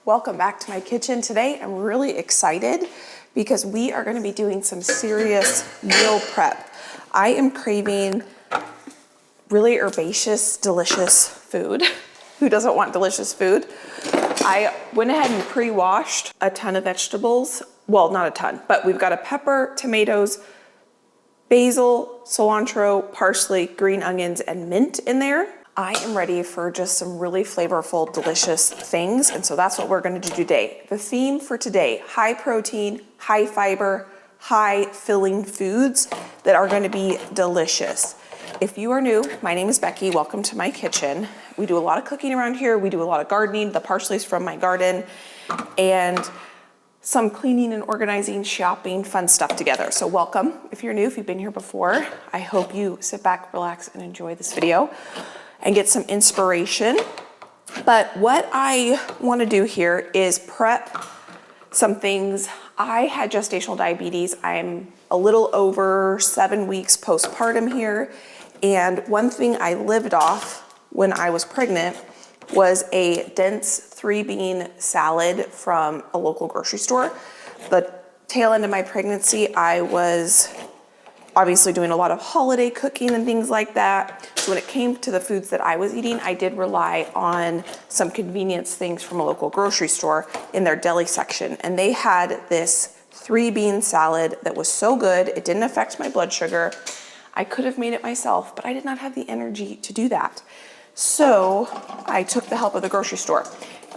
Welcome back to my kitchen. Today I'm really excited because we are going to be doing some serious meal prep. I am craving really herbaceous, delicious food. Who doesn't want delicious food? I went ahead and pre-washed a ton of vegetables. Well, not a ton, but we've got a pepper, tomatoes, basil, cilantro, parsley, green onions, and mint in there. I am ready for just some really flavorful, delicious things. And so that's what we're going to do today. The theme for today, high protein, high fiber, high filling foods that are going to be delicious. If you are new, my name is Becky. Welcome to my kitchen. We do a lot of cooking around here. We do a lot of gardening. The parsley's from my garden, and some cleaning and organizing, shopping, fun stuff together. So welcome. If you're new, if you've been here before, I hope you sit back, relax, and enjoy this video and get some inspiration. But what I want to do here is prep some things. I had gestational diabetes. I'm a little over 7 weeks postpartum here. And one thing I lived off when I was pregnant was a dense 3-bean salad from a local grocery store. The tail end of my pregnancy, I was obviously doing a lot of holiday cooking and things like that. So when it came to the foods that I was eating, I did rely on some convenience things from a local grocery store in their deli section. And they had this 3-bean salad that was so good. It didn't affect my blood sugar. I could have made it myself, but I did not have the energy to do that. So I took the help of the grocery store.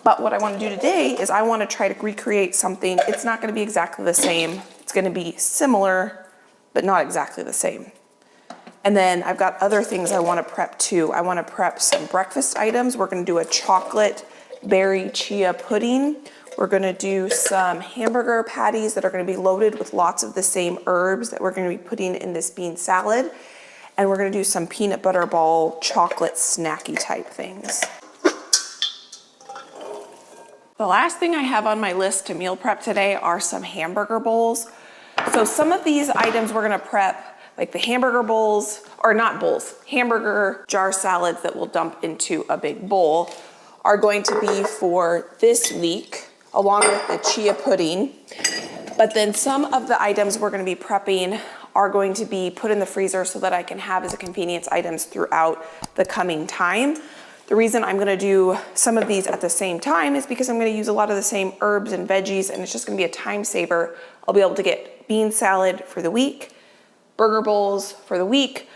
But what I want to do today is I want to try to recreate something. It's not going to be exactly the same. It's going to be similar, but not exactly the same. And then I've got other things I want to prep too. I want to prep some breakfast items. We're going to do a chocolate berry chia pudding. We're going to do some hamburger patties that are going to be loaded with lots of the same herbs that we're going to be putting in this bean salad. And we're going to do some peanut butter ball chocolate snacky type things. The last thing I have on my list to meal prep today are some hamburger bowls. So some of these items we're going to prep, like the hamburger bowls, or not bowls, hamburger jar salads that we'll dump into a big bowl, are going to be for this week, along with the chia pudding. But then some of the items we're going to be prepping are going to be put in the freezer so that I can have as a convenience items throughout the coming time. The reason I'm going to do some of these at the same time is because I'm going to use a lot of the same herbs and veggies, and it's just going to be a time saver. I'll be able to get bean salad for the week, burger bowls for the week,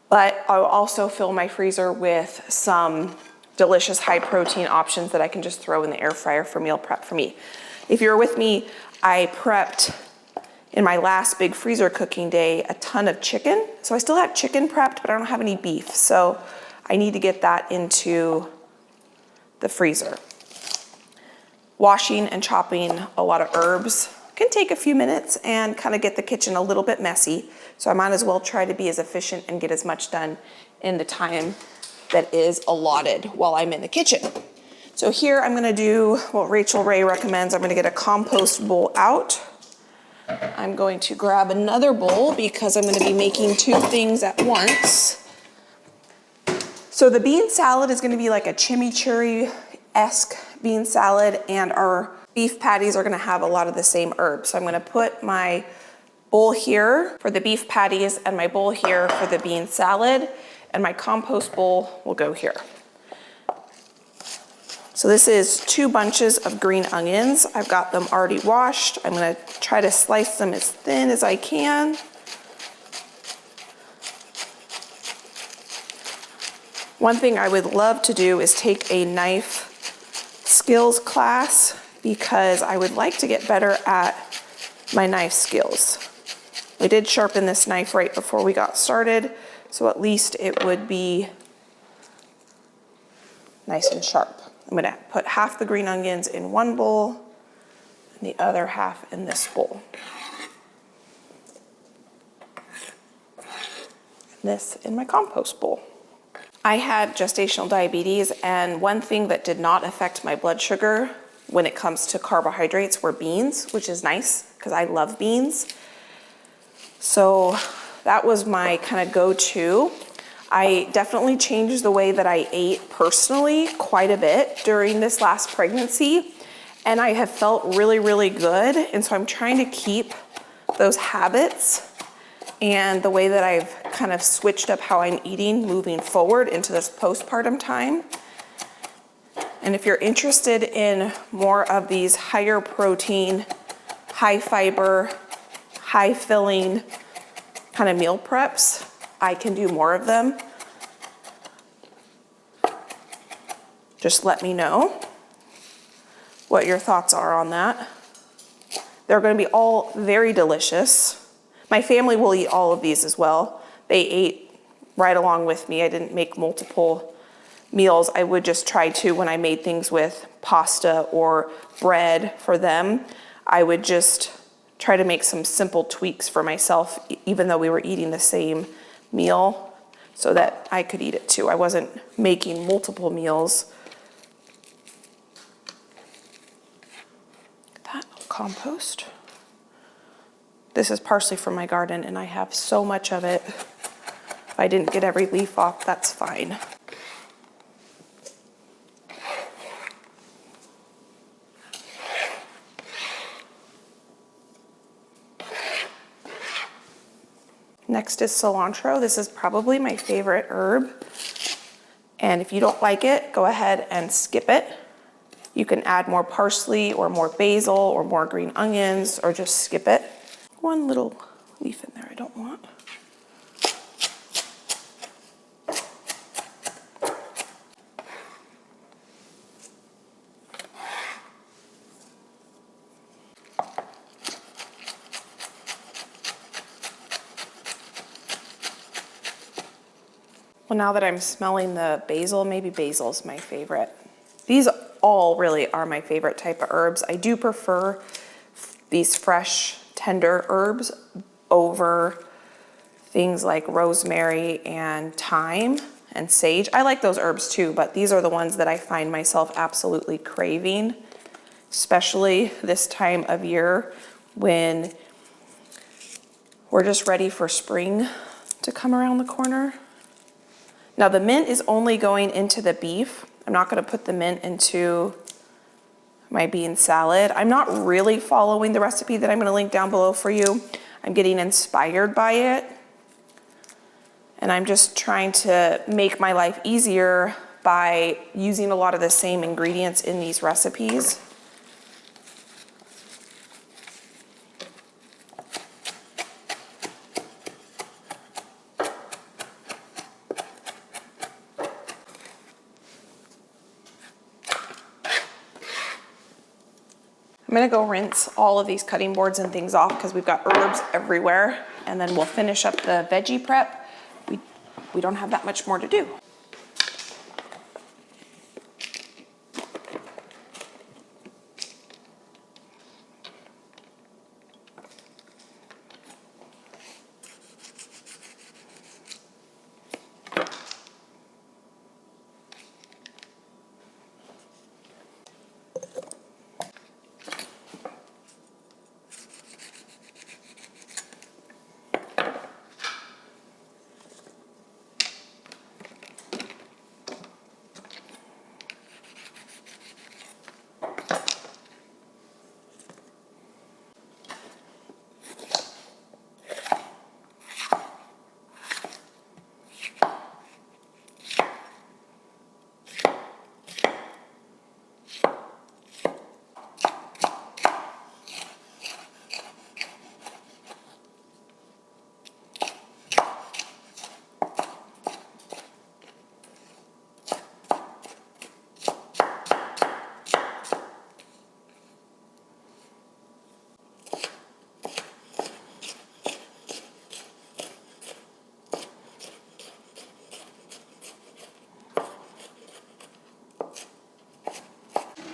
but I'll also fill my freezer with some delicious high protein options that I can just throw in the air fryer for meal prep for me. If you're with me, I prepped in my last big freezer cooking day a ton of chicken. So I still have chicken prepped, but I don't have any beef. So I need to get that into the freezer. Washing and chopping a lot of herbs can take a few minutes and kind of get the kitchen a little bit messy. So I might as well try to be as efficient and get as much done in the time that is allotted while I'm in the kitchen. So here I'm gonna do what Rachel Ray recommends. I'm gonna get a compost bowl out. I'm going to grab another bowl because I'm gonna be making 2 things at once. So the bean salad is gonna be like a chimichurri-esque bean salad, and our beef patties are gonna have a lot of the same herbs. So I'm gonna put my bowl here for the beef patties and my bowl here for the bean salad, and my compost bowl will go here. So this is 2 bunches of green onions. I've got them already washed. I'm gonna try to slice them as thin as I can. One thing I would love to do is take a knife skills class, because I would like to get better at my knife skills. I did sharpen this knife right before we got started, so at least it would be nice and sharp. I'm gonna put half the green onions in one bowl and the other half in this bowl. And this in my compost bowl. I had gestational diabetes, and one thing that did not affect my blood sugar when it comes to carbohydrates were beans, which is nice because I love beans. So that was my kind of go-to. I definitely changed the way that I ate personally quite a bit during this last pregnancy. and I have felt really, really good. And so I'm trying to keep those habits and the way that I've kind of switched up how I'm eating moving forward into this postpartum time. And if you're interested in more of these higher protein, high fiber, high filling kind of meal preps, I can do more of them. Just let me know what your thoughts are on that. They're going to be all very delicious. My family will eat all of these as well. They ate right along with me. I didn't make multiple meals. I would just try to, when I made things with pasta or bread for them, I would just try to make some simple tweaks for myself, even though we were eating the same meal, so that I could eat it too. I wasn't making multiple meals. That compost. This is parsley from my garden, and I have so much of it. If I didn't get every leaf off, that's fine. Next is cilantro. This is probably my favorite herb. And if you don't like it, go ahead and skip it. You can add more parsley or more basil or more green onions, or just skip it. One little leaf in there I don't want. Well, now that I'm smelling the basil, maybe basil's my favorite. These all really are my favorite type of herbs. I do prefer these fresh, tender herbs over things like rosemary and thyme and sage. I like those herbs too, but these are the ones that I find myself absolutely craving, especially this time of year when we're just ready for spring to come around the corner. Now the mint is only going into the beef. I'm not going to put the mint into my bean salad. I'm not really following the recipe that I'm going to link down below for you. I'm getting inspired by it. And I'm just trying to make my life easier by using a lot of the same ingredients in these recipes. I'm gonna go rinse all of these cutting boards and things off because we've got herbs everywhere, and then we'll finish up the veggie prep. We don't have that much more to do.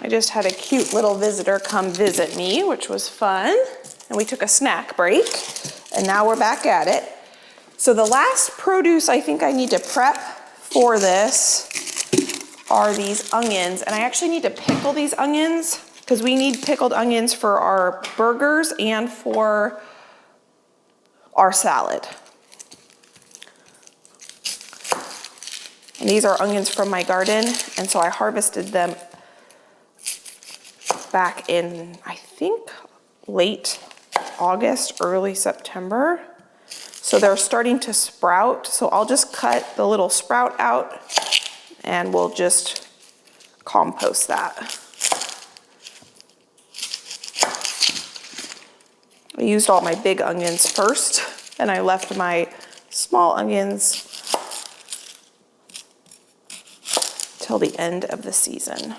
I just had a cute little visitor come visit me, which was fun. And we took a snack break, and now we're back at it. So the last produce I think I need to prep for this are these onions. And I actually need to pickle these onions because we need pickled onions for our burgers and for our salad. And these are onions from my garden, and so I harvested them back in, I think, late August, early September. So they're starting to sprout. So I'll just cut the little sprout out and we'll just compost that. I used all my big onions first and I left my small onions till the end of the season.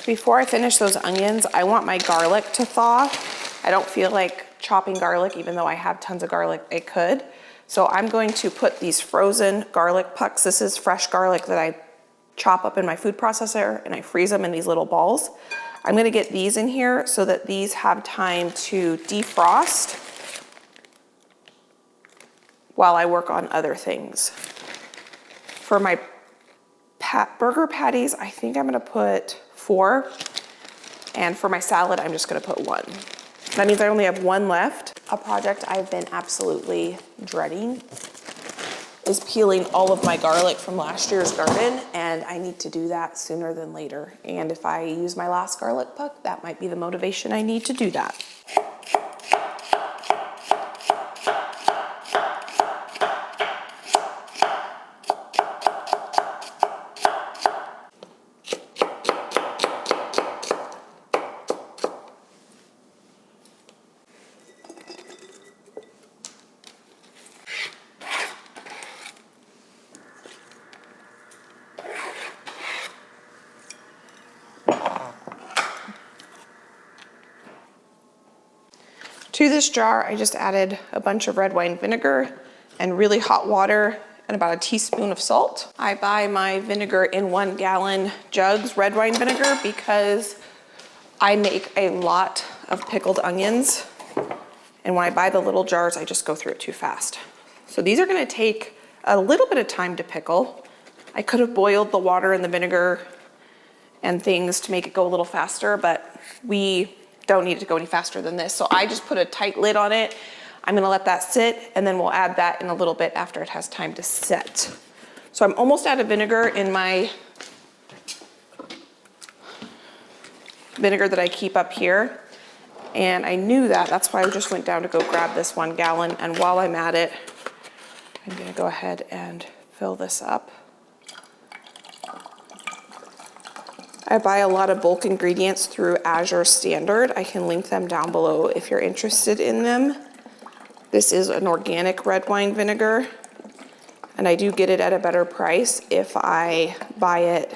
Before I finish those onions, I want my garlic to thaw. I don't feel like chopping garlic, even though I have tons of garlic, I could. So I'm going to put these frozen garlic pucks. This is fresh garlic that I chop up in my food processor and I freeze them in these little balls. I'm gonna get these in here so that these have time to defrost while I work on other things. For my burger patties, I think I'm gonna put 4. And for my salad, I'm just gonna put 1. That means I only have 1 left. A project I've been absolutely dreading is peeling all of my garlic from last year's garden, and I need to do that sooner than later. And if I use my last garlic puck, that might be the motivation I need to do that. To this jar, I just added a bunch of red wine vinegar and really hot water and about a teaspoon of salt. I buy my vinegar in 1 gallon jugs, red wine vinegar, because I make a lot of pickled onions. And when I buy the little jars, I just go through it too fast. So these are gonna take a little bit of time to pickle. I could have boiled the water and the vinegar and things to make it go a little faster, but we don't need it to go any faster than this. So I just put a tight lid on it. I'm gonna let that sit and then we'll add that in a little bit after it has time to set. So I'm almost out of vinegar in my vinegar that I keep up here. And I knew that, that's why I just went down to go grab this 1 gallon. And while I'm at it, I'm gonna go ahead and fill this up. I buy a lot of bulk ingredients through Azure Standard. I can link them down below if you're interested in them. This is an organic red wine vinegar, and I do get it at a better price if I buy it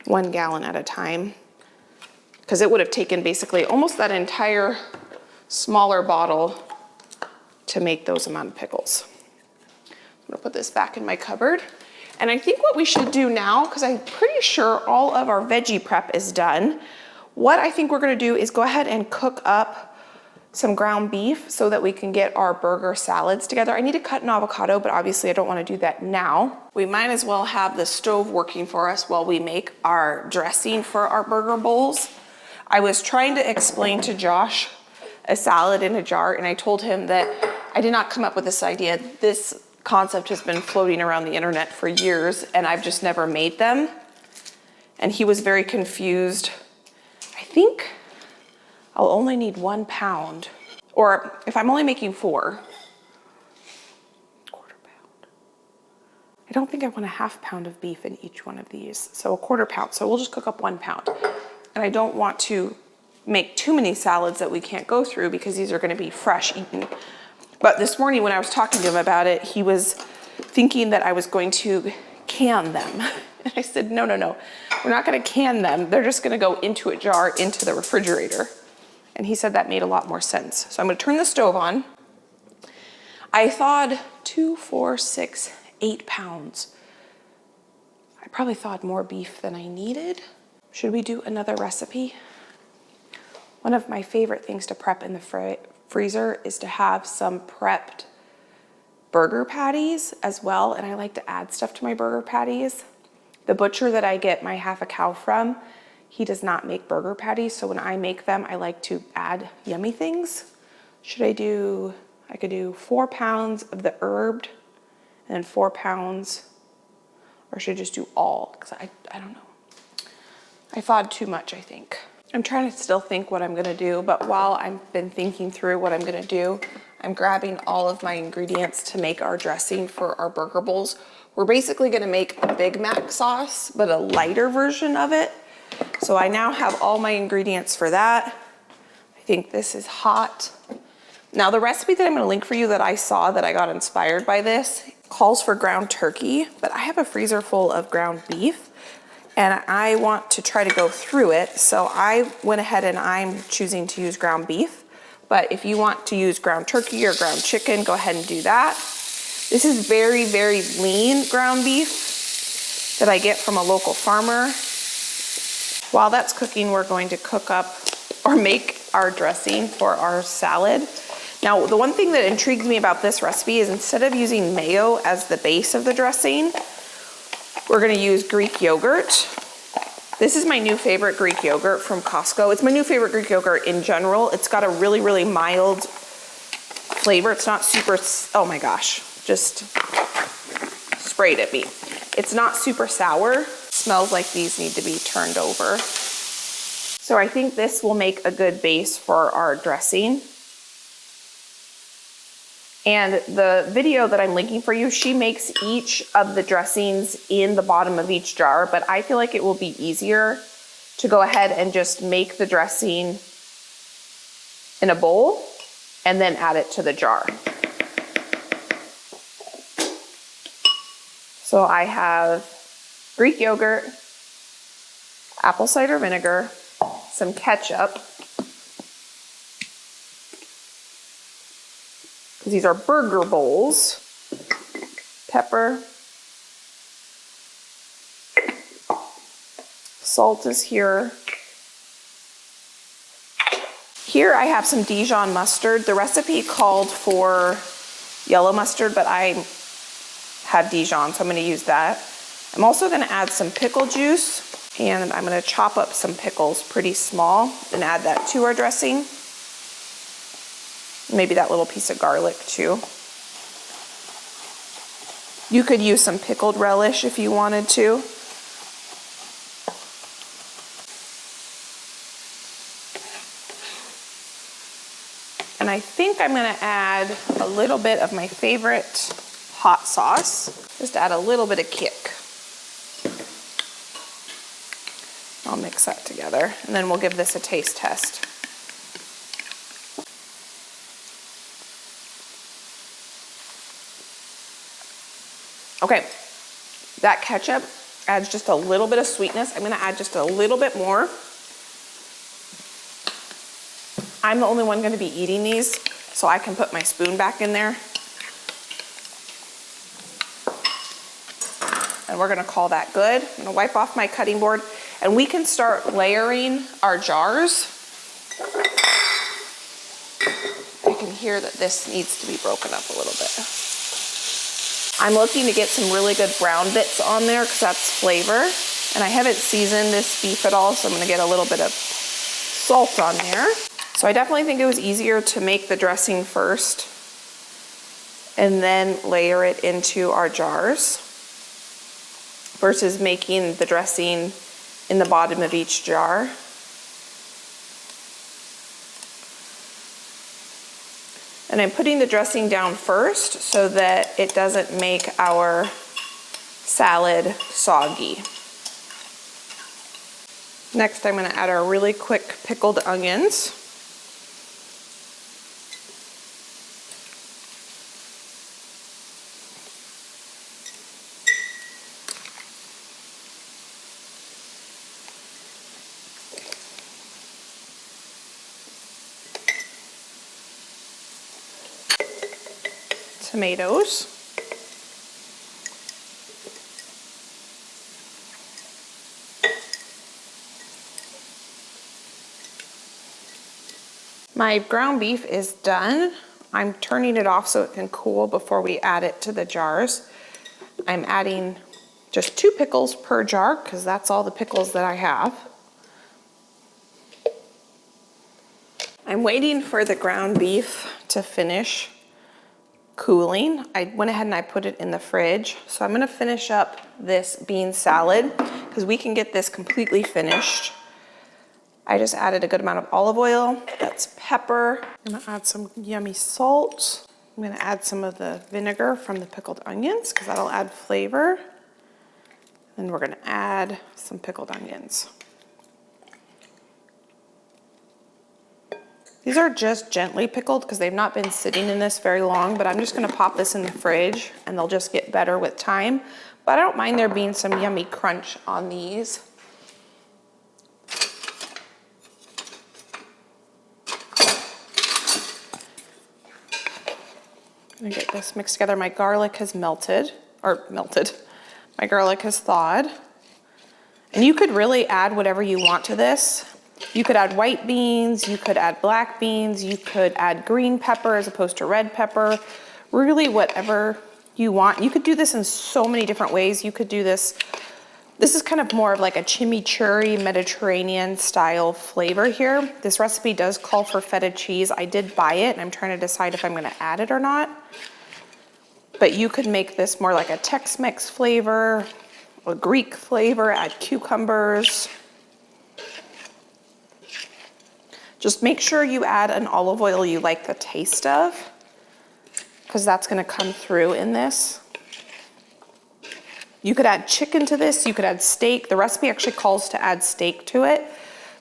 1 gallon at a time, because it would have taken basically almost that entire smaller bottle to make those amount of pickles. I'm gonna put this back in my cupboard. And I think what we should do now, because I'm pretty sure all of our veggie prep is done, what I think we're gonna do is go ahead and cook up some ground beef so that we can get our burger salads together. I need to cut an avocado, but obviously I don't wanna do that now. We might as well have the stove working for us while we make our dressing for our burger bowls. I was trying to explain to Josh a salad in a jar, and I told him that I did not come up with this idea. This concept has been floating around the internet for years and I've just never made them. And he was very confused. I think I'll only need 1 pound, or if I'm only making 4, 1/4 pound. I don't think I want a 1/2 pound of beef in each one of these. So 1/4 pound, so we'll just cook up 1 pound. And I don't want to make too many salads that we can't go through because these are gonna be fresh eaten. But this morning when I was talking to him about it, he was thinking that I was going to can them. And I said, no, we're not gonna can them. They're just gonna go into a jar, into the refrigerator. And he said that made a lot more sense. So I'm gonna turn the stove on. I thawed 2, 4, 6, 8 pounds. I probably thawed more beef than I needed. Should we do another recipe? One of my favorite things to prep in the freezer is to have some prepped burger patties as well, and I like to add stuff to my burger patties. The butcher that I get my half a cow from, he does not make burger patties, so when I make them, I like to add yummy things. Should I do, I could do 4 pounds of the herbed and then 4 pounds, or should I just do all? Because I don't know. I thawed too much, I think. I'm trying to still think what I'm gonna do, but while I've been thinking through what I'm gonna do, I'm grabbing all of my ingredients to make our dressing for our burger bowls. We're basically gonna make a Big Mac sauce, but a lighter version of it. So I now have all my ingredients for that. I think this is hot. Now the recipe that I'm gonna link for you that I saw that I got inspired by this calls for ground turkey, but I have a freezer full of ground beef and I want to try to go through it. So I went ahead and I'm choosing to use ground beef, but if you want to use ground turkey or ground chicken, go ahead and do that. This is very, very lean ground beef that I get from a local farmer. While that's cooking, we're going to cook up or make our dressing for our salad. Now, the one thing that intrigues me about this recipe is instead of using mayo as the base of the dressing, we're gonna use Greek yogurt. This is my new favorite Greek yogurt from Costco. It's my new favorite Greek yogurt in general. It's got a really, really mild flavor. It's not super, oh my gosh, just sprayed at me. It's not super sour. It smells like these need to be turned over. So I think this will make a good base for our dressing. And the video that I'm linking for you, she makes each of the dressings in the bottom of each jar, but I feel like it will be easier to go ahead and just make the dressing in a bowl and then add it to the jar. So I have Greek yogurt, apple cider vinegar, some ketchup, because these are burger bowls, pepper, salt is here. Here I have some Dijon mustard. The recipe called for yellow mustard, but I have Dijon, so I'm gonna use that. I'm also gonna add some pickle juice, and I'm gonna chop up some pickles pretty small and add that to our dressing. Maybe that little piece of garlic too. You could use some pickled relish if you wanted to. And I think I'm gonna add a little bit of my favorite hot sauce, just to add a little bit of kick. I'll mix that together, and then we'll give this a taste test. Okay, that ketchup adds just a little bit of sweetness. I'm gonna add just a little bit more. I'm the only one gonna be eating these, so I can put my spoon back in there. And we're gonna call that good. I'm gonna wipe off my cutting board, and we can start layering our jars. I can hear that this needs to be broken up a little bit. I'm looking to get some really good brown bits on there because that's flavor. And I haven't seasoned this beef at all, so I'm gonna get a little bit of salt on there. So I definitely think it was easier to make the dressing first and then layer it into our jars versus making the dressing in the bottom of each jar. And I'm putting the dressing down first so that it doesn't make our salad soggy. Next, I'm gonna add our really quick pickled onions. Tomatoes. My ground beef is done. I'm turning it off so it can cool before we add it to the jars. I'm adding just 2 pickles per jar because that's all the pickles that I have. I'm waiting for the ground beef to finish cooling. I went ahead and I put it in the fridge. So I'm gonna finish up this bean salad because we can get this completely finished. I just added a good amount of olive oil. That's pepper. I'm gonna add some yummy salt. I'm gonna add some of the vinegar from the pickled onions because that'll add flavor. And we're gonna add some pickled onions. These are just gently pickled because they've not been sitting in this very long, but I'm just gonna pop this in the fridge and they'll just get better with time. But I don't mind there being some yummy crunch on these. I'm gonna get this mixed together. My garlic has melted. My garlic has thawed. And you could really add whatever you want to this. You could add white beans, you could add black beans, you could add green pepper as opposed to red pepper. Really whatever you want. You could do this in so many different ways. You could do this, this is kind of more of like a chimichurri Mediterranean style flavor here. This recipe does call for feta cheese. I did buy it and I'm trying to decide if I'm gonna add it or not. But you could make this more like a Tex-Mex flavor, a Greek flavor, add cucumbers. Just make sure you add an olive oil you like the taste of, because that's gonna come through in this. You could add chicken to this, you could add steak. The recipe actually calls to add steak to it,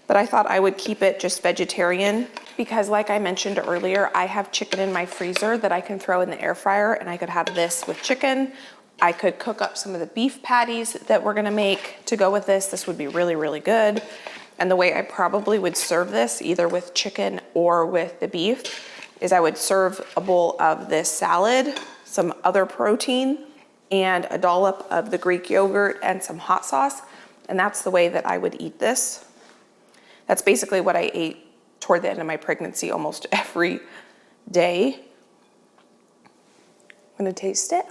but I thought I would keep it just vegetarian because like I mentioned earlier, I have chicken in my freezer that I can throw in the air fryer and I could have this with chicken. I could cook up some of the beef patties that we're gonna make to go with this. This would be really, really good. And the way I probably would serve this, either with chicken or with the beef, is I would serve a bowl of this salad, some other protein, and a dollop of the Greek yogurt and some hot sauce. And that's the way that I would eat this. That's basically what I ate toward the end of my pregnancy almost every day. I'm gonna taste it.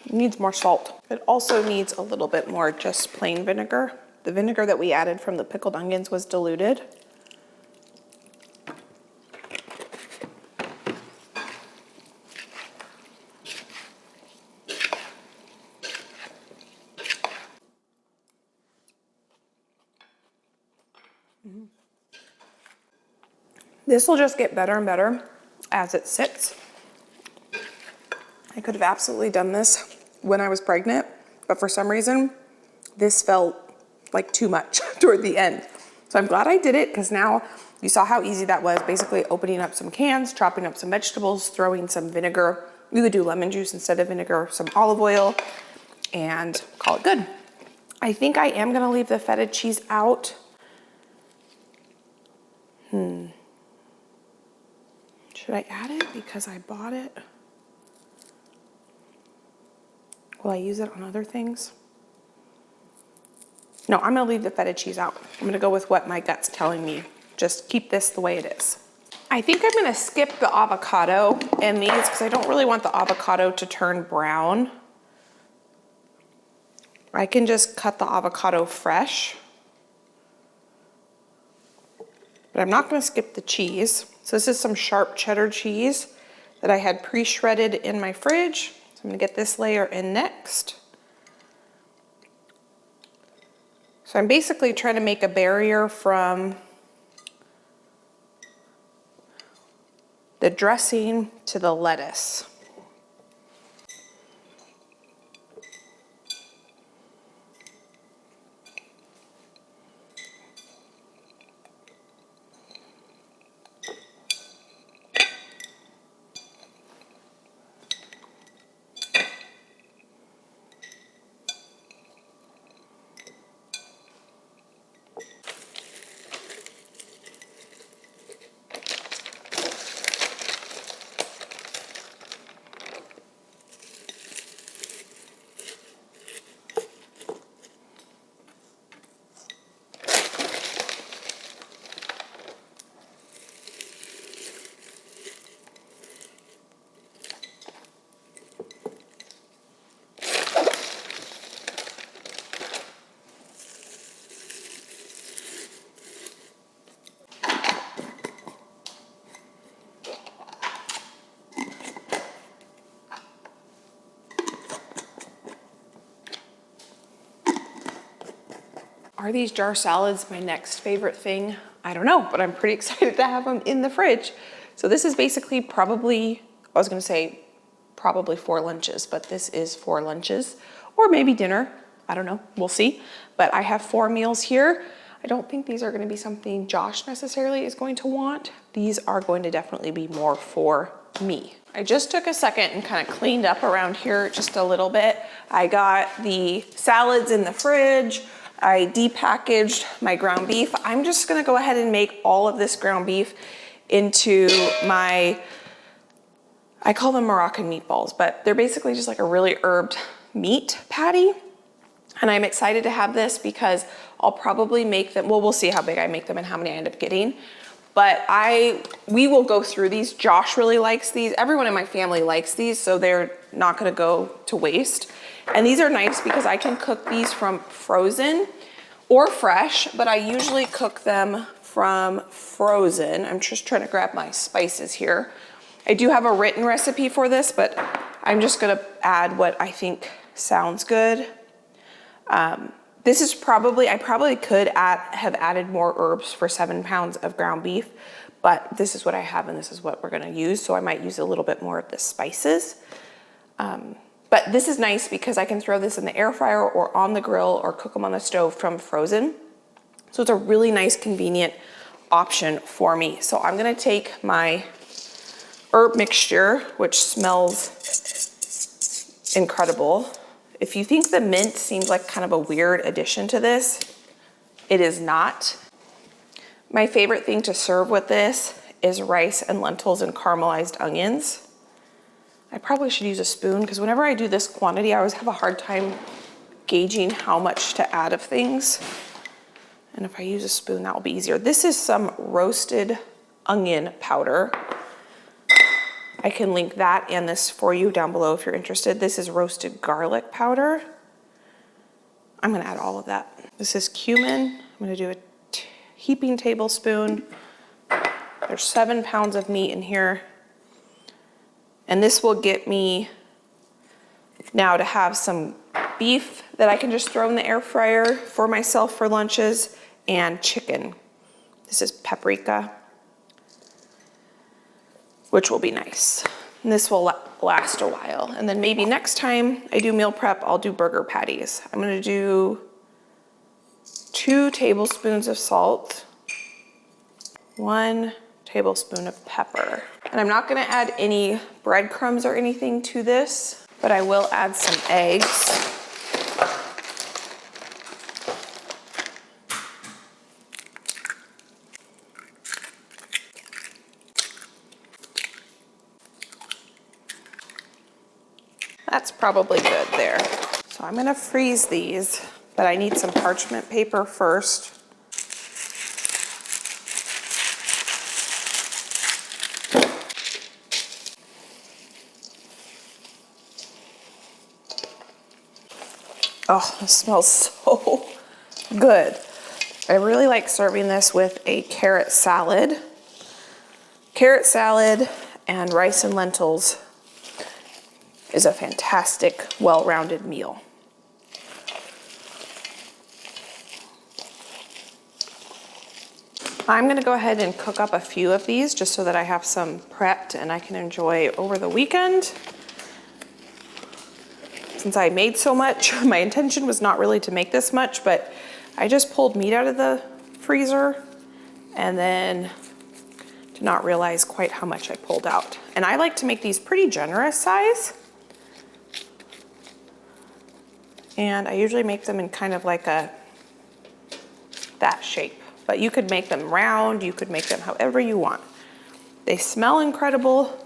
It needs more salt. It also needs a little bit more just plain vinegar. The vinegar that we added from the pickled onions was diluted. This will just get better and better as it sits. I could have absolutely done this when I was pregnant, but for some reason, this felt like too much toward the end. So I'm glad I did it because now you saw how easy that was, basically opening up some cans, chopping up some vegetables, throwing some vinegar. You could do lemon juice instead of vinegar, some olive oil, and call it good. I think I am gonna leave the feta cheese out. Should I add it because I bought it? Will I use it on other things? No, I'm gonna leave the feta cheese out. I'm gonna go with what my gut's telling me. Just keep this the way it is. I think I'm gonna skip the avocado in these because I don't really want the avocado to turn brown. I can just cut the avocado fresh. But I'm not gonna skip the cheese. So this is some sharp cheddar cheese that I had pre-shredded in my fridge. So I'm gonna get this layer in next. So I'm basically trying to make a barrier from the dressing to the lettuce. Are these jar salads my next favorite thing? I don't know, but I'm pretty excited to have them in the fridge. So this is basically probably, I was gonna say probably 4 lunches, but this is 4 lunches, or maybe dinner. I don't know, we'll see. But I have 4 meals here. I don't think these are gonna be something Josh necessarily is going to want. These are going to definitely be more for me. I just took a second and kind of cleaned up around here just a little bit. I got the salads in the fridge. I depackaged my ground beef. I'm just gonna go ahead and make all of this ground beef into my, I call them Moroccan meatballs, but they're basically just like a really herbed meat patty. And I'm excited to have this because I'll probably make them, well, we'll see how big I make them and how many I end up getting. But we will go through these. Josh really likes these. Everyone in my family likes these, so they're not gonna go to waste. And these are nice because I can cook these from frozen or fresh, but I usually cook them from frozen. I'm just trying to grab my spices here. I do have a written recipe for this, but I'm just gonna add what I think sounds good. This is probably, I probably could have added more herbs for 7 pounds of ground beef, but this is what I have and this is what we're gonna use. So I might use a little bit more of the spices. But this is nice because I can throw this in the air fryer or on the grill or cook them on the stove from frozen. So it's a really nice, convenient option for me. So I'm gonna take my herb mixture, which smells incredible. If you think the mint seems like kind of a weird addition to this, it is not. My favorite thing to serve with this is rice and lentils and caramelized onions. I probably should use a spoon because whenever I do this quantity, I always have a hard time gauging how much to add of things. And if I use a spoon, that will be easier. This is some roasted onion powder. I can link that and this for you down below if you're interested. This is roasted garlic powder. I'm gonna add all of that. This is cumin. I'm gonna do a heaping tablespoon. There's 7 pounds of meat in here. And this will get me now to have some beef that I can just throw in the air fryer for myself for lunches, and chicken. This is paprika, which will be nice. And this will last a while. And then maybe next time I do meal prep, I'll do burger patties. I'm gonna do 2 tablespoons of salt, 1 tablespoon of pepper. And I'm not gonna add any breadcrumbs or anything to this, but I will add some eggs. That's probably good there. So I'm gonna freeze these, but I need some parchment paper first. Oh, it smells so good. I really like serving this with a carrot salad. Carrot salad and rice and lentils is a fantastic, well-rounded meal. I'm gonna go ahead and cook up a few of these just so that I have some prepped and I can enjoy over the weekend. Since I made so much, my intention was not really to make this much, but I just pulled meat out of the freezer and then did not realize quite how much I pulled out. And I like to make these pretty generous size. And I usually make them in kind of like that shape. But you could make them round, you could make them however you want. They smell incredible.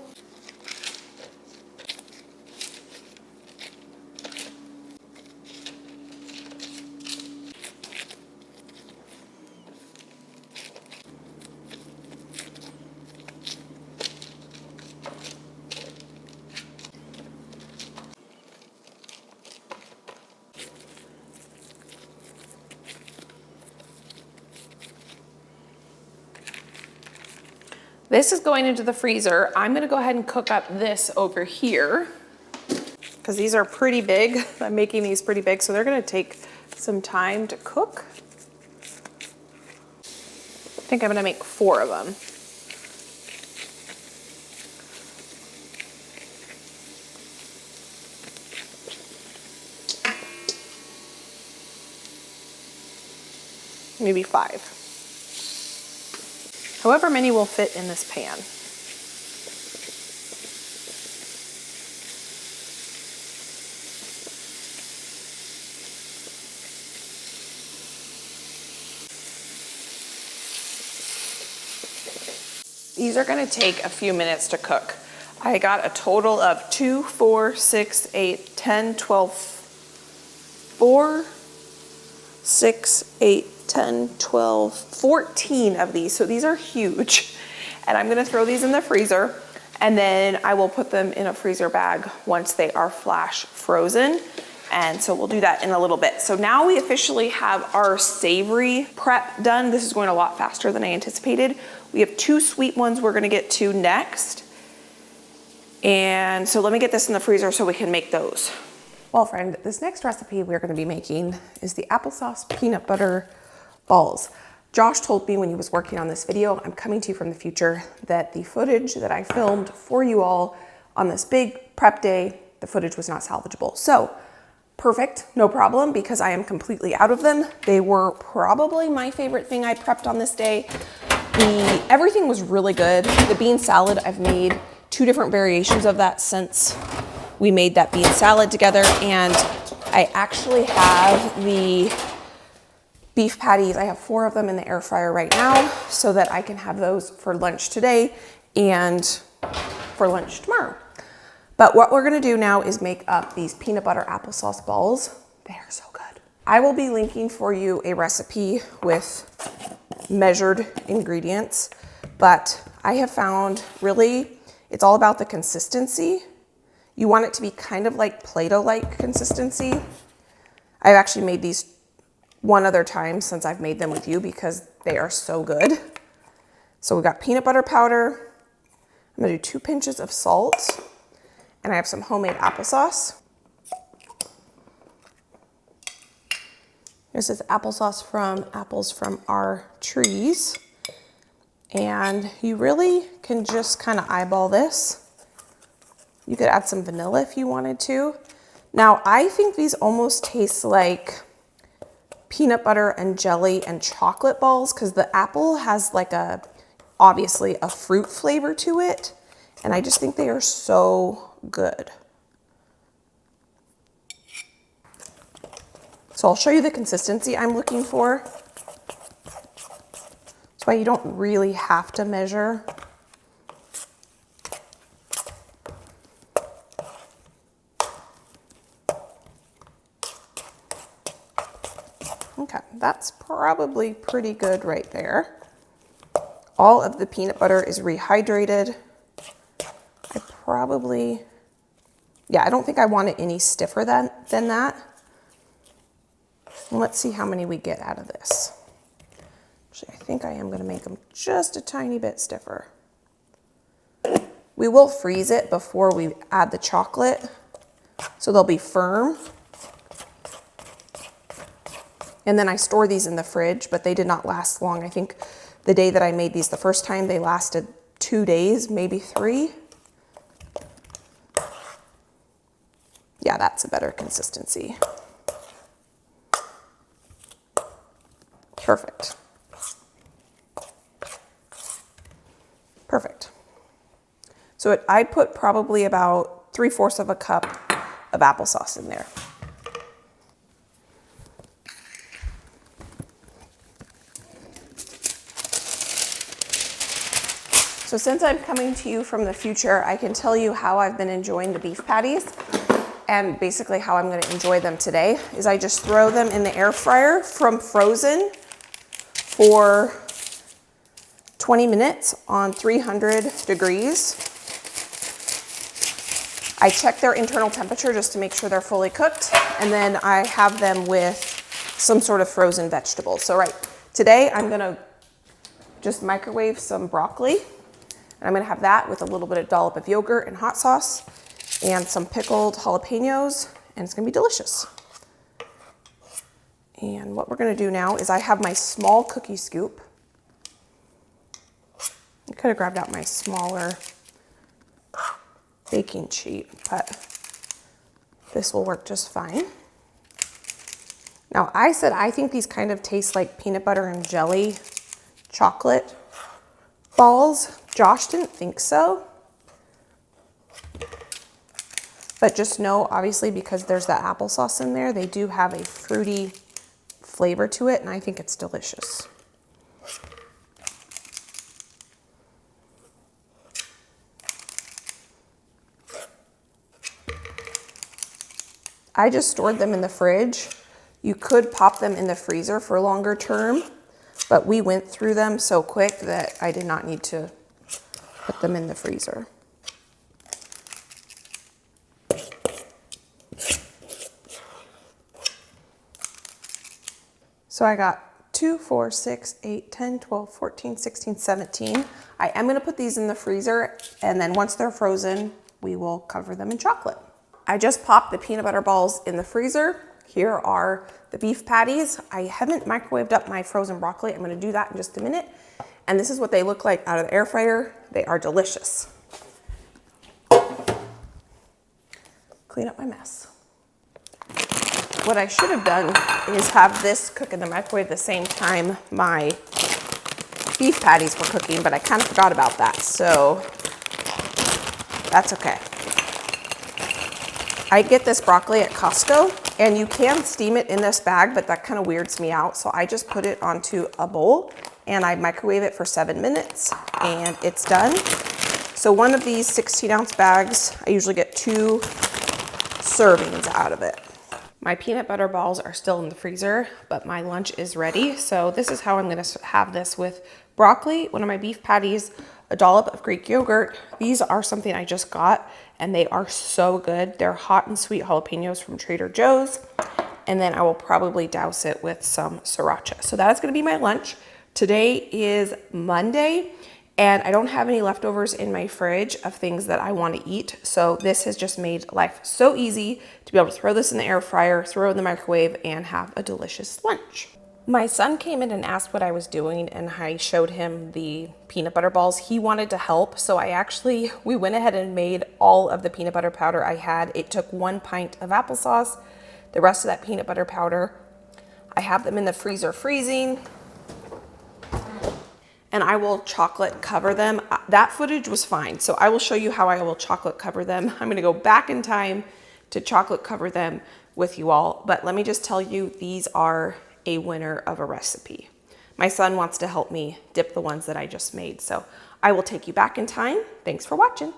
This is going into the freezer. I'm gonna go ahead and cook up this over here because these are pretty big. I'm making these pretty big, so they're gonna take some time to cook. think I'm gonna make 4 of them. Maybe 5. However many will fit in this pan. These are going to take a few minutes to cook. I got a total of 2, 4, 6, 8, 10, 12, 4, 6, 8, 10, 12, 14 of these. So these are huge. And I'm going to throw these in the freezer, and then I will put them in a freezer bag once they are flash frozen. And so we'll do that in a little bit. So now we officially have our savory prep done. This is going a lot faster than I anticipated. We have 2 sweet ones we're gonna get to next. And so let me get this in the freezer so we can make those. Well, friend, this next recipe we're gonna be making is the applesauce peanut butter balls. Josh told me when he was working on this video, I'm coming to you from the future, that the footage that I filmed for you all on this big prep day, the footage was not salvageable. So, perfect, no problem, because I am completely out of them. They were probably my favorite thing I prepped on this day. Everything was really good. The bean salad, I've made 2 different variations of that since we made that bean salad together. And I actually have the beef patties. I have 4 of them in the air fryer right now so that I can have those for lunch today and for lunch tomorrow. But what we're gonna do now is make up these peanut butter applesauce balls. They are so good. I will be linking for you a recipe with measured ingredients, but I have found really it's all about the consistency. You want it to be kind of like Play-Doh-like consistency. I've actually made these one other time since I've made them with you because they are so good. So we got peanut butter powder. I'm gonna do 2 pinches of salt, and I have some homemade applesauce. This is applesauce from apples from our trees. And you really can just kind of eyeball this. You could add some vanilla if you wanted to. Now, I think these almost taste like peanut butter and jelly and chocolate balls because the apple has like obviously a fruit flavor to it. And I just think they are so good. So I'll show you the consistency I'm looking for. That's why you don't really have to measure. Okay, that's probably pretty good right there. All of the peanut butter is rehydrated. I don't think I want it any stiffer than that. Let's see how many we get out of this. Actually, I think I am going to make them just a tiny bit stiffer. We will freeze it before we add the chocolate, so they'll be firm. And then I store these in the fridge, but they did not last long. I think the day that I made these the first time, they lasted 2 days, maybe 3. Yeah, that's a better consistency. Perfect. Perfect. So I put probably about 3/4 of a cup of applesauce in there. So since I'm coming to you from the future, I can tell you how I've been enjoying the beef patties. And basically how I'm gonna enjoy them today is I just throw them in the air fryer from frozen for 20 minutes on 300 degrees. I check their internal temperature just to make sure they're fully cooked, and then I have them with some sort of frozen vegetables. So today I'm gonna just microwave some broccoli, and I'm gonna have that with a little bit of dollop of yogurt and hot sauce and some pickled jalapenos, and it's gonna be delicious. And what we're gonna do now is I have my small cookie scoop, I could have grabbed out my smaller baking sheet, but this will work just fine. Now, I said I think these kind of taste like peanut butter and jelly chocolate balls. Josh didn't think so. But just know, obviously, because there's that applesauce in there, they do have a fruity flavor to it, and I think it's delicious. I just stored them in the fridge. You could pop them in the freezer for longer term, but we went through them so quick that I did not need to put them in the freezer. So I got 2, 4, 6, 8, 10, 12, 14, 16, 17. I am gonna put these in the freezer, and then once they're frozen, we will cover them in chocolate. I just popped the peanut butter balls in the freezer. Here are the beef patties. I haven't microwaved up my frozen broccoli. I'm gonna do that in just a minute. And this is what they look like out of the air fryer. They are delicious. Clean up my mess. What I should have done is have this cook in the microwave the same time my beef patties were cooking, but I kind of forgot about that, so that's okay. I get this broccoli at Costco, and you can steam it in this bag, but that kind of weirds me out, so I just put it onto a bowl, and I microwave it for 7 minutes, and it's done. So one of these 16-ounce bags, I usually get 2 servings out of it. My peanut butter balls are still in the freezer, but my lunch is ready. So this is how I'm gonna have this with broccoli, one of my beef patties, a dollop of Greek yogurt. These are something I just got, and they are so good. They're hot and sweet jalapenos from Trader Joe's. And then I will probably douse it with some sriracha. So that is gonna be my lunch. Today is Monday, and I don't have any leftovers in my fridge of things that I want to eat. So this has just made life so easy to be able to throw this in the air fryer, throw it in the microwave, and have a delicious lunch. My son came in and asked what I was doing, and I showed him the peanut butter balls. He wanted to help, so we went ahead and made all of the peanut butter powder I had. It took 1 pint of applesauce, the rest of that peanut butter powder. I have them in the freezer freezing, and I will chocolate cover them. That footage was fine, so I will show you how I will chocolate cover them. I'm gonna go back in time to chocolate cover them with you all, but let me just tell you, these are a winner of a recipe. My son wants to help me dip the ones that I just made, so I will take you back in time. Thanks for watching.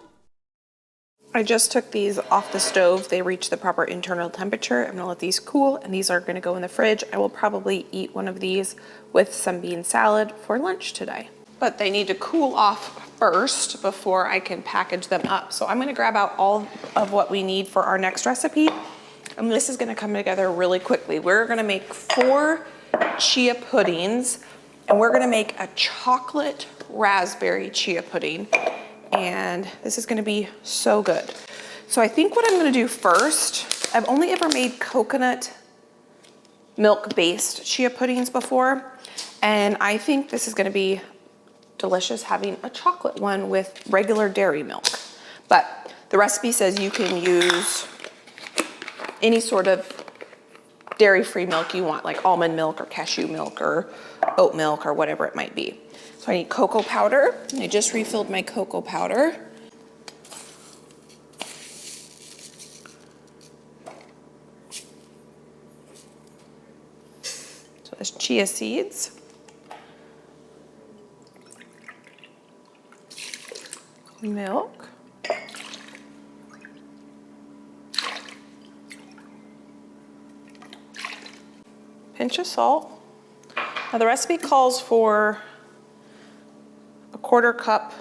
I just took these off the stove. They reached the proper internal temperature. I'm gonna let these cool, and these are gonna go in the fridge. I will probably eat one of these with some bean salad for lunch today. But they need to cool off first before I can package them up. So I'm gonna grab out all of what we need for our next recipe. And this is gonna come together really quickly. We're gonna make 4 chia puddings, and we're gonna make a chocolate raspberry chia pudding. And this is gonna be so good. So I think what I'm gonna do first, I've only ever made coconut milk-based chia puddings before, and I think this is gonna be delicious having a chocolate one with regular dairy milk. But the recipe says you can use any sort of dairy-free milk you want, like almond milk or cashew milk or oat milk or whatever it might be. So I need cocoa powder. I just refilled my cocoa powder. So there's chia seeds. Milk. Pinch of salt. Now the recipe calls for a 1/4 cup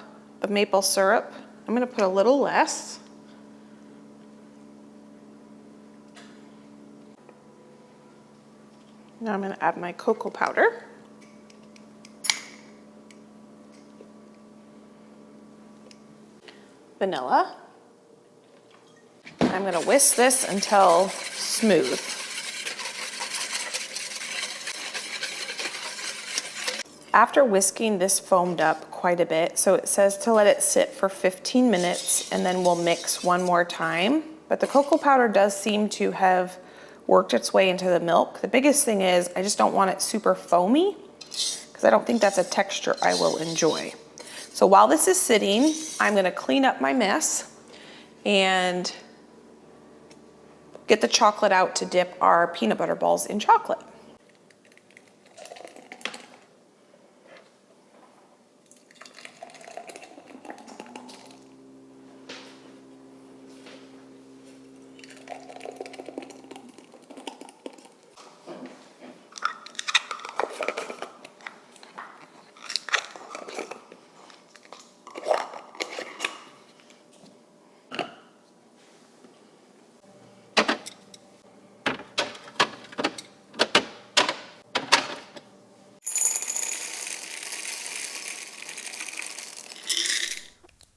of maple syrup. I'm gonna put a little less. Now I'm gonna add my cocoa powder. Vanilla. I'm gonna whisk this until smooth. After whisking, this foamed up quite a bit. So it says to let it sit for 15 minutes and then we'll mix one more time. But the cocoa powder does seem to have worked its way into the milk. The biggest thing is I just don't want it super foamy because I don't think that's a texture I will enjoy. So while this is sitting, I'm gonna clean up my mess and get the chocolate out to dip our peanut butter balls in chocolate.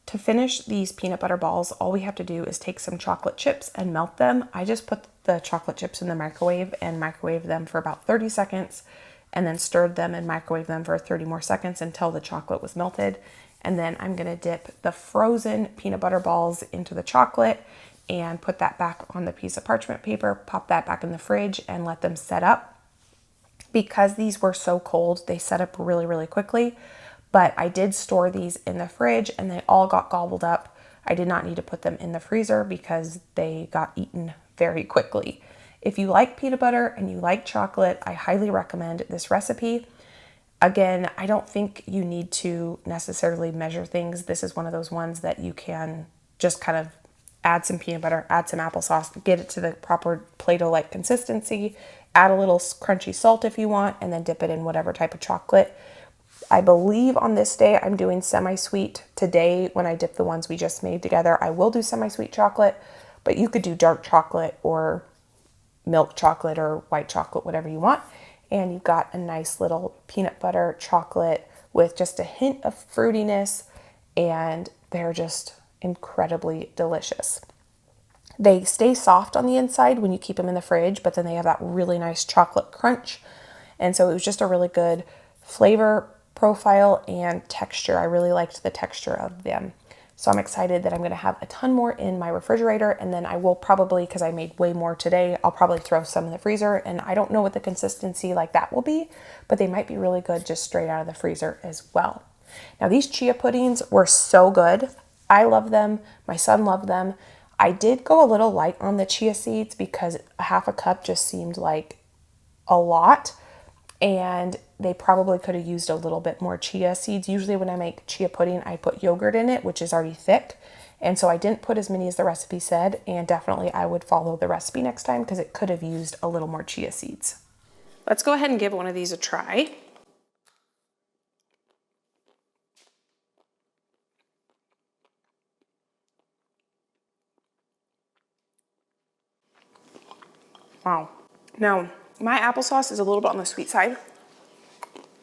To finish these peanut butter balls, all we have to do is take some chocolate chips and melt them. I just put the chocolate chips in the microwave and microwaved them for about 30 seconds and then stirred them and microwaved them for 30 more seconds until the chocolate was melted. And then I'm gonna dip the frozen peanut butter balls into the chocolate and put that back on the piece of parchment paper, pop that back in the fridge and let them set up. Because these were so cold, they set up really, really quickly. But I did store these in the fridge and they all got gobbled up. I did not need to put them in the freezer because they got eaten very quickly. If you like peanut butter and you like chocolate, I highly recommend this recipe. Again, I don't think you need to necessarily measure things. This is one of those ones that you can just kind of add some peanut butter, add some applesauce, get it to the proper Play-Doh-like consistency, add a little crunchy salt if you want, and then dip it in whatever type of chocolate. I believe on this day I'm doing semi-sweet. Today, when I dip the ones we just made together, I will do semi-sweet chocolate, but you could do dark chocolate or milk chocolate or white chocolate, whatever you want. And you've got a nice little peanut butter chocolate with just a hint of fruitiness, and they're just incredibly delicious. They stay soft on the inside when you keep them in the fridge, but then they have that really nice chocolate crunch. And so it was just a really good flavor profile and texture. I really liked the texture of them. So I'm excited that I'm going to have a ton more in my refrigerator, and then I will probably, because I made way more today, I'll probably throw some in the freezer, and I don't know what the consistency like that will be, but they might be really good just straight out of the freezer as well. Now these chia puddings were so good. I love them. My son loved them. I did go a little light on the chia seeds because half a cup just seemed like a lot, and they probably could have used a little bit more chia seeds. Usually when I make chia pudding, I put yogurt in it, which is already thick. And so I didn't put as many as the recipe said, and definitely I would follow the recipe next time because it could have used a little more chia seeds. Let's go ahead and give one of these a try. Wow. Now, my applesauce is a little bit on the sweet side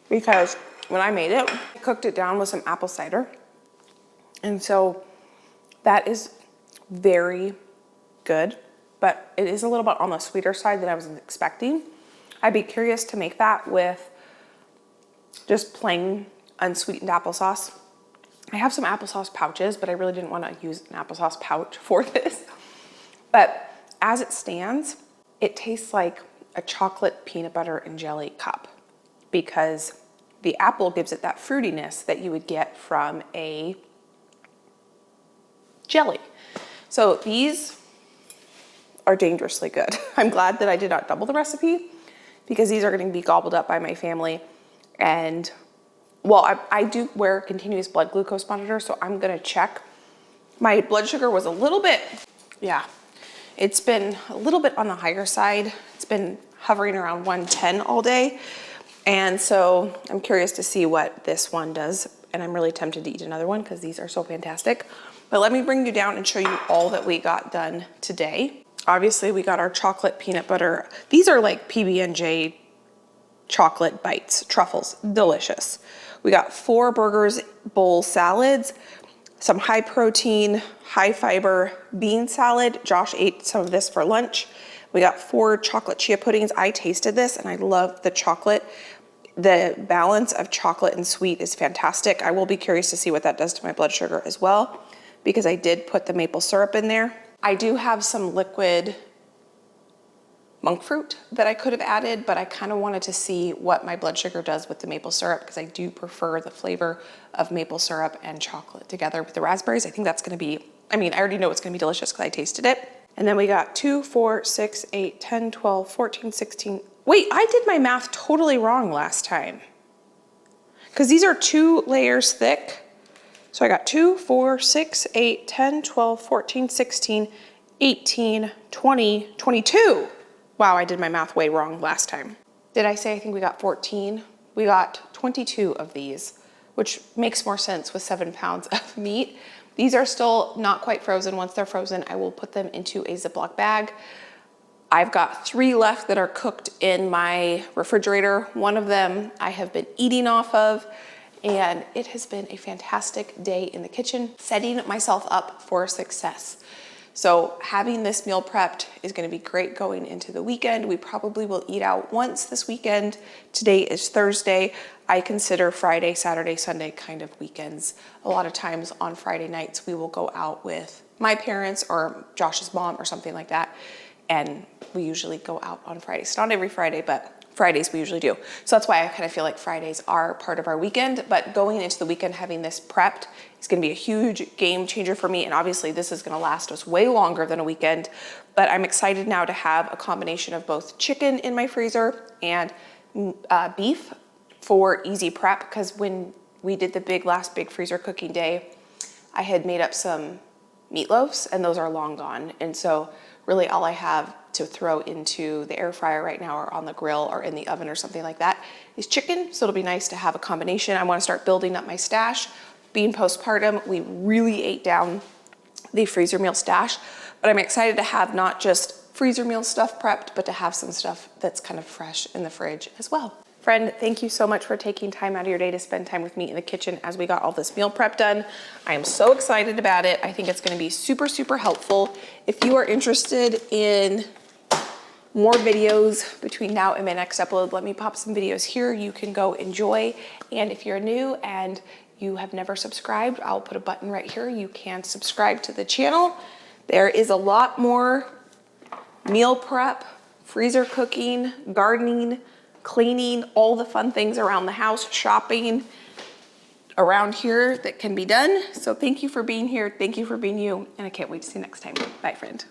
because when I made it, I cooked it down with some apple cider. And so that is very good, but it is a little bit on the sweeter side than I was expecting. I'd be curious to make that with just plain unsweetened applesauce. I have some applesauce pouches, but I really didn't want to use an applesauce pouch for this. But as it stands, it tastes like a chocolate peanut butter and jelly cup because the apple gives it that fruitiness that you would get from a jelly. So these are dangerously good. I'm glad that I did not double the recipe because these are going to be gobbled up by my family. And well, I do wear a continuous blood glucose monitor, so I'm going to check. My blood sugar was a little bit, it's been a little bit on the higher side. It's been hovering around 110 all day. And so I'm curious to see what this one does. And I'm really tempted to eat another one because these are so fantastic. But let me bring you down and show you all that we got done today. Obviously, we got our chocolate peanut butter. These are like PB&J chocolate bites, truffles, delicious. We got 4 burgers, bowl salads, some high protein, high fiber bean salad. Josh ate some of this for lunch. We got 4 chocolate chia puddings. I tasted this and I love the chocolate. The balance of chocolate and sweet is fantastic. I will be curious to see what that does to my blood sugar as well, because I did put the maple syrup in there. I do have some liquid monk fruit that I could have added, but I kind of wanted to see what my blood sugar does with the maple syrup, because I do prefer the flavor of maple syrup and chocolate together with the raspberries. I think that's going to be, I mean, I already know it's going to be delicious because I tasted it. And then we got 2, 4, 6, 8, 10, 12, 14, 16. Wait, I did my math totally wrong last time, because these are 2 layers thick. So I got 2, 4, 6, 8, 10, 12, 14, 16, 18, 20, 22. Wow, I did my math way wrong last time. Did I say I think we got 14? We got 22 of these, which makes more sense with 7 pounds of meat. These are still not quite frozen. Once they're frozen, I will put them into a Ziploc bag. I've got 3 left that are cooked in my refrigerator. One of them I have been eating off of, and it has been a fantastic day in the kitchen, setting myself up for success. So having this meal prepped is going to be great going into the weekend. We probably will eat out once this weekend. Today is Thursday. I consider Friday, Saturday, Sunday kind of weekends. A lot of times on Friday nights, we will go out with my parents or Josh's mom or something like that. And we usually go out on Fridays. Not every Friday, but Fridays we usually do. So that's why I kind of feel like Fridays are part of our weekend, but going into the weekend having this prepped is gonna be a huge game changer for me. And obviously this is gonna last us way longer than a weekend, but I'm excited now to have a combination of both chicken in my freezer and beef for easy prep, because when we did the last big freezer cooking day, I had made up some meatloaves and those are long gone. And so really all I have to throw into the air fryer right now or on the grill or in the oven or something like that is chicken. So it'll be nice to have a combination. I want to start building up my stash. Being postpartum, we really ate down the freezer meal stash, but I'm excited to have not just freezer meal stuff prepped, but to have some stuff that's kind of fresh in the fridge as well. Friend, thank you so much for taking time out of your day to spend time with me in the kitchen as we got all this meal prep done. I am so excited about it. I think it's going to be super, super helpful. If you are interested in more videos between now and my next upload, let me pop some videos here you can go enjoy. And if you're new and you have never subscribed, I'll put a button right here. You can subscribe to the channel. There is a lot more meal prep, freezer cooking, gardening, cleaning, all the fun things around the house, shopping around here that can be done. So thank you for being here. Thank you for being you. And I can't wait to see you next time. Bye, friend.